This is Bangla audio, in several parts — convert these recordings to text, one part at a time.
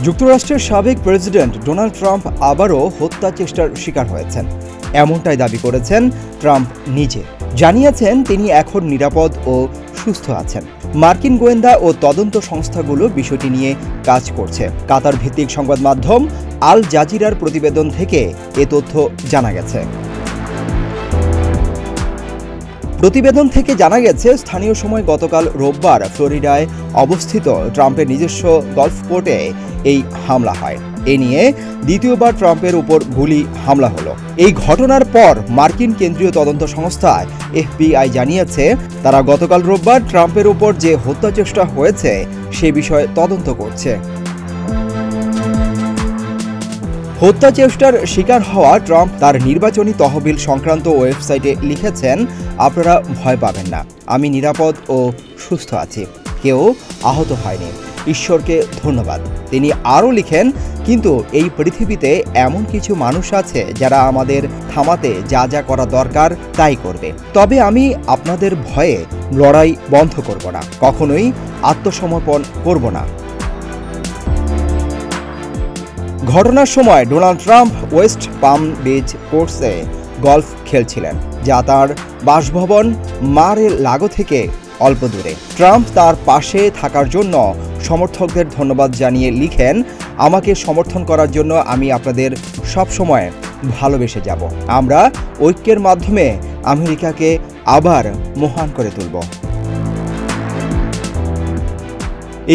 যুক্তরাষ্ট্রের সাবেক প্রেসিডেন্ট ডোনাল্ড ট্রাম্প আবারও হত্যা চেষ্টার শিকার হয়েছেন, এমনটাই দাবি করেছেন ট্রাম্প নিজে। জানিয়েছেন তিনি এখন নিরাপদ ও সুস্থ আছেন। মার্কিন গোয়েন্দা ও তদন্ত সংস্থাগুলো বিষয়টি নিয়ে কাজ করছে। কাতার ভিত্তিক সংবাদ মাধ্যম আল জাজিরার প্রতিবেদন থেকে এ তথ্য জানা গেছে। প্রতিবেদন থেকে জানা গেছে, স্থানীয় সময় গতকাল রোববার ফ্লোরিডায় অবস্থিত ট্রাম্পের নিজস্ব গলফ কোর্টে এই হামলা হয়। এ নিয়ে দ্বিতীয়বার ট্রাম্পের উপর গুলি হামলা হলো। এই ঘটনার পর মার্কিন কেন্দ্রীয় তদন্ত সংস্থা FBI জানিয়েছে, তারা গতকাল রোববার ট্রাম্পের উপর যে হত্যা চেষ্টা হয়েছে সে বিষয়ে তদন্ত করছে। হত্যা চেষ্টার শিকার হওয়া ট্রাম্প তার নির্বাচনী তহবিল সংক্রান্ত ওয়েবসাইটে লিখেছেন, আপনারা ভয় পাবেন না, আমি নিরাপদ ও সুস্থ আছি, কেউ আহত হয়নি, ঈশ্বরকে ধন্যবাদ। তিনি আরও লিখেন, কিন্তু এই পৃথিবীতে এমন কিছু মানুষ আছে যারা আমাদের থামাতে যা যা করা দরকার তাই করবে, তবে আমি আপনাদের ভয়ে লড়াই বন্ধ করব না, কখনোই আত্মসমর্পণ করব না। ঘটনার সময় ডোনাল্ড ট্রাম্প ওয়েস্ট পাম বিচ কোর্সে গলফ খেলছিলেন, যা তার বাসভবন মার-এ-লাগো থেকে অল্প দূরে। ট্রাম্প তার পাশে থাকার জন্য সমর্থকদের ধন্যবাদ জানিয়ে লিখেন, আমাকে সমর্থন করার জন্য আমি আপনাদের সবসময় ভালোবেসে যাব। আমরা ঐক্যের মাধ্যমে আমেরিকাকে আবার মহান করে তুলব।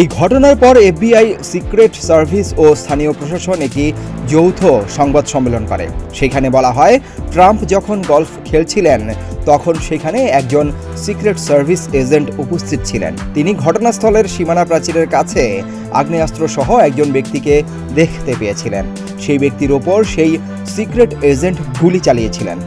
এই ঘটনার পর FBI, সিক্রেট সার্ভিস ও স্থানীয় প্রশাসন একটি যৌথ সংবাদ সম্মেলন করে। সেখানে বলা হয়, ট্রাম্প যখন গলফ খেলছিলেন তখন সেখানে একজন সিক্রেট সার্ভিস এজেন্ট উপস্থিত ছিলেন। তিনি ঘটনাস্থলের সীমানা প্রাচীরের কাছে আগ্নেয়াস্ত্র সহ একজন ব্যক্তিকে দেখতে পেয়েছিলেন। সেই ব্যক্তির ওপর সেই সিক্রেট এজেন্ট গুলি চালিয়েছিলেন।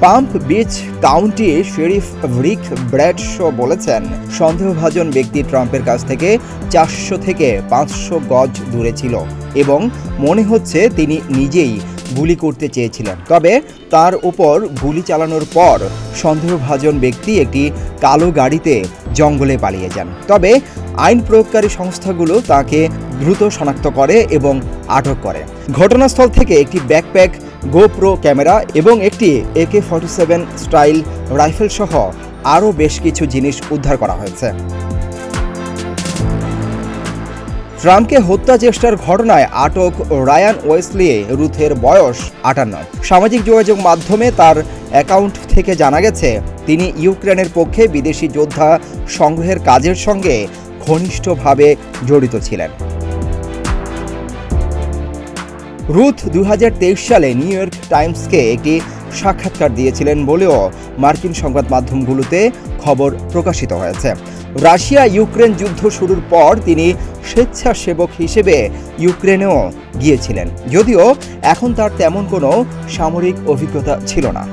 পাম্প বিচ কাউন্টি শেরিফ রিক ব্র্যাডশো বলেছেন, সন্দেহভাজন ব্যক্তি ট্রাম্পের কাছ থেকে 400 থেকে 500 গজ দূরে ছিল এবং মনে হচ্ছে তিনি নিজেই গুলি করতে চেয়েছিলেন। তবে তার উপর গুলি চালানোর পর সন্দেহভাজন ব্যক্তি একটি কালো গাড়িতে জঙ্গলে পালিয়ে যান। তবে আইন প্রয়োগকারী সংস্থাগুলো তাকে দ্রুত শনাক্ত করে এবং আটক করে। ঘটনাস্থল থেকে একটি ব্যাকপ্যাক, গোপ্রো ক্যামেরা এবং একটি AK-47 স্টাইল রাইফেল সহ আরও বেশ কিছু জিনিস উদ্ধার করা হয়েছে। ট্রাম্পকে হত্যা চেষ্টার ঘটনায় আটক রায়ান ওয়েসলি রুথের বয়স 58। সামাজিক যোগাযোগ মাধ্যমে তার অ্যাকাউন্ট থেকে জানা গেছে, তিনি ইউক্রেনের পক্ষে বিদেশি যোদ্ধা সংগ্রহের কাজের সঙ্গে ঘনিষ্ঠভাবে জড়িত ছিলেন। রুথ 2023 সালে নিউ ইয়র্ক টাইমসকে একটি সাক্ষাৎকার দিয়েছিলেন বলেও মার্কিন সংবাদ মাধ্যমগুলোতে খবর প্রকাশিত হয়েছে। রাশিয়া ইউক্রেন যুদ্ধ শুরুর পর তিনি স্বেচ্ছাসেবক হিসেবে ইউক্রেনেও গিয়েছিলেন, যদিও এখন তার তেমন কোনো সামরিক অভিজ্ঞতা ছিল না।